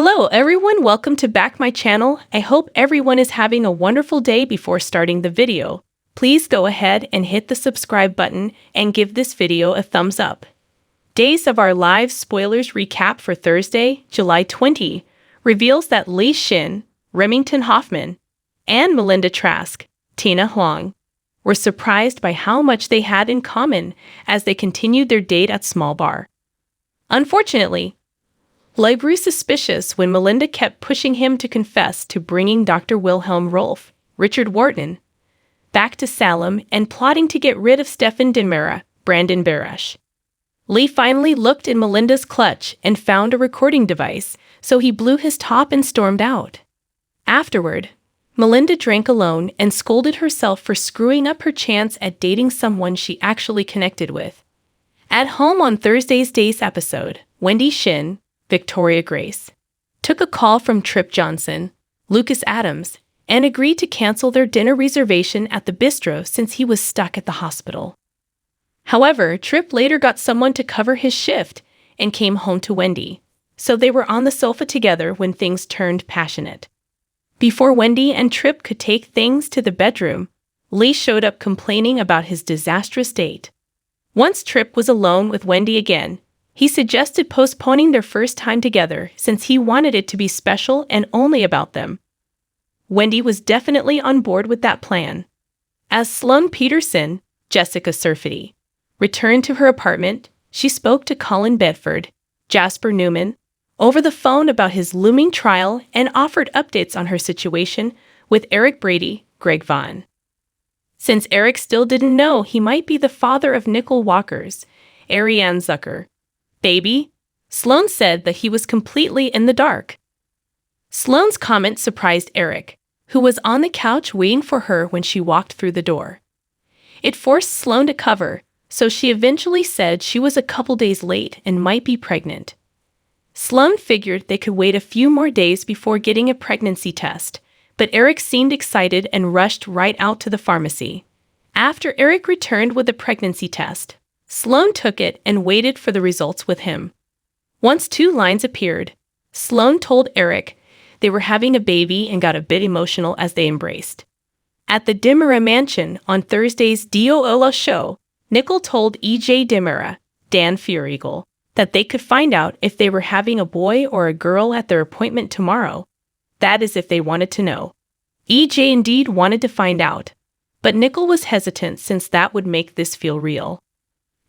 Hello everyone, welcome to back my channel. I hope everyone is having a wonderful day. Before starting the video, please go ahead and hit the subscribe button and give this video a thumbs up. Days of Our Lives spoilers recap for Thursday, July 20 reveals that Li Xin, Remington Hoffman, and Melinda Trask, Tina Huang, were surprised by how much they had in common as they continued their date at small bar. Unfortunately, Li grew suspicious when Melinda kept pushing him to confess to bringing Dr. Wilhelm Rolf, Richard Wharton, back to Salem and plotting to get rid of Stefan Dinmera, Brandon Barash. Li finally looked in Melinda's clutch and found a recording device, so he blew his top and stormed out. Afterward, Melinda drank alone and scolded herself for screwing up her chance at dating someone she actually connected with. At home on Thursday's Days episode, Wendy Shin, Victoria Grace, took a call from Trip Johnson, Lucas Adams, and agreed to cancel their dinner reservation at the bistro since he was stuck at the hospital. However, Trip later got someone to cover his shift and came home to Wendy, so they were on the sofa together when things turned passionate. Before Wendy and Trip could take things to the bedroom, Li showed up complaining about his disastrous date. Once Trip was alone with Wendy again, he suggested postponing their first time together since he wanted it to be special and only about them. Wendy was definitely on board with that plan. As Sloane Peterson, Jessica Surfety, returned to her apartment, she spoke to Colin Bedford, Jasper Newman, over the phone about his looming trial and offered updates on her situation with Eric Brady, Greg Vaughn. Since Eric still didn't know he might be the father of Nicole Walker's, Ariane Zucker, baby, Sloane said that he was completely in the dark. Sloane's comment surprised Eric, who was on the couch waiting for her when she walked through the door. It forced Sloane to cover, so she eventually said she was a couple days late and might be pregnant. Sloane figured they could wait a few more days before getting a pregnancy test, but Eric seemed excited and rushed right out to the pharmacy. After Eric returned with the pregnancy test, Sloane took it and waited for the results with him. Once 2 lines appeared, Sloane told Eric they were having a baby and got a bit emotional as they embraced. At the Dinmera mansion on Thursday's DOOLA show, Nicole told E.J. Dinmera, Dan Feuerriegel, that they could find out if they were having a boy or a girl at their appointment tomorrow. That is if they wanted to know. E.J. indeed wanted to find out, but Nicole was hesitant since that would make this feel real.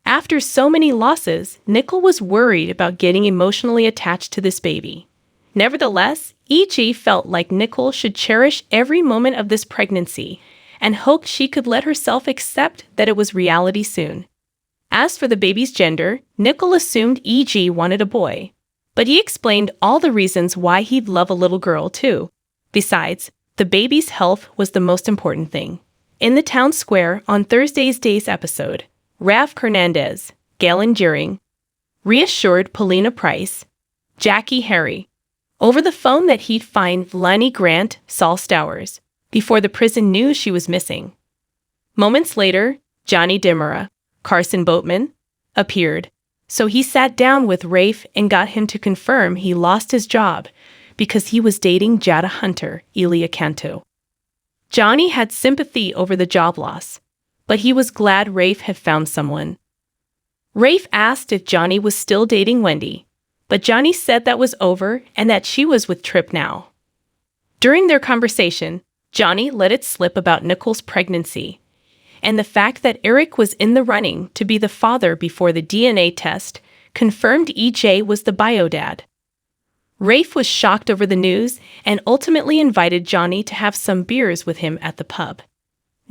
After so many losses, Nicole was worried about getting emotionally attached to this baby. Nevertheless, E.G. felt like Nicole should cherish every moment of this pregnancy and hoped she could let herself accept that it was reality soon. As for the baby's gender, Nicole assumed E.G. wanted a boy, but he explained all the reasons why he'd love a little girl too. Besides, the baby's health was the most important thing. In the town square on Thursday's Days episode, Rav Hernandez, Galen Deering, reassured Paulina Price, Jackie Harry, over the phone that he'd find Lonnie Grant, Saul Stowers, before the prison knew she was missing. Moments later, Johnny Dinmera, Carson Boatman, appeared, so he sat down with Rafe and got him to confirm he lost his job because he was dating Jada Hunter, Elia Canto. Johnny had sympathy over the job loss, but he was glad Rafe had found someone. Rafe asked if Johnny was still dating Wendy, but Johnny said that was over and that she was with Trip now. During their conversation, Johnny let it slip about Nicole's pregnancy and the fact that Eric was in the running to be the father before the DNA test confirmed EJ was the bio-dad. Rafe was shocked over the news and ultimately invited Johnny to have some beers with him at the pub.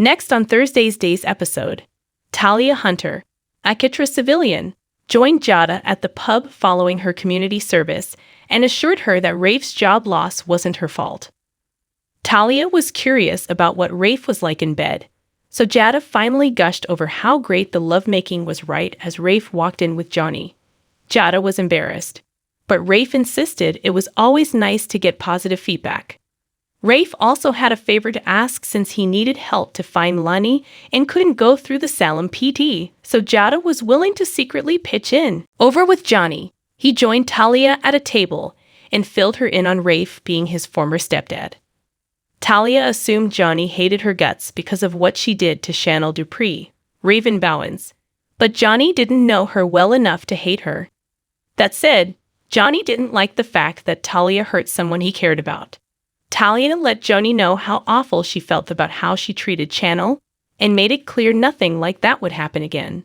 Next on Thursday's Days episode, Talia Hunter, a Kitra civilian, joined Jada at the pub following her community service and assured her that Rafe's job loss wasn't her fault. Talia was curious about what Rafe was like in bed, so Jada finally gushed over how great the lovemaking was right as Rafe walked in with Johnny. Jada was embarrassed, but Rafe insisted it was always nice to get positive feedback. Rafe also had a favor to ask since he needed help to find Lonnie and couldn't go through the Salem PD, so Jada was willing to secretly pitch in. Over with Johnny, he joined Talia at a table and filled her in on Rafe being his former stepdad. Talia assumed Johnny hated her guts because of what she did to Chanel Dupree, Raven Bowens, but Johnny didn't know her well enough to hate her. That said, Johnny didn't like the fact that Talia hurt someone he cared about. Talia let Johnny know how awful she felt about how she treated Chanel and made it clear nothing like that would happen again.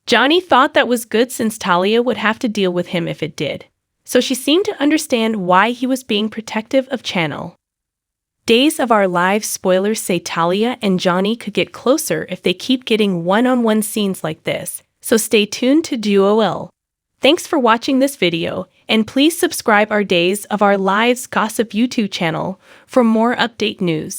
Johnny thought that was good since Talia would have to deal with him if it did, so she seemed to understand why he was being protective of Chanel. Days of Our Lives spoilers say Talia and Johnny could get closer if they keep getting one-on-one scenes like this, so stay tuned to Duo. Thanks for watching this video, and please subscribe our Days of Our Lives Gossip YouTube channel for more update news.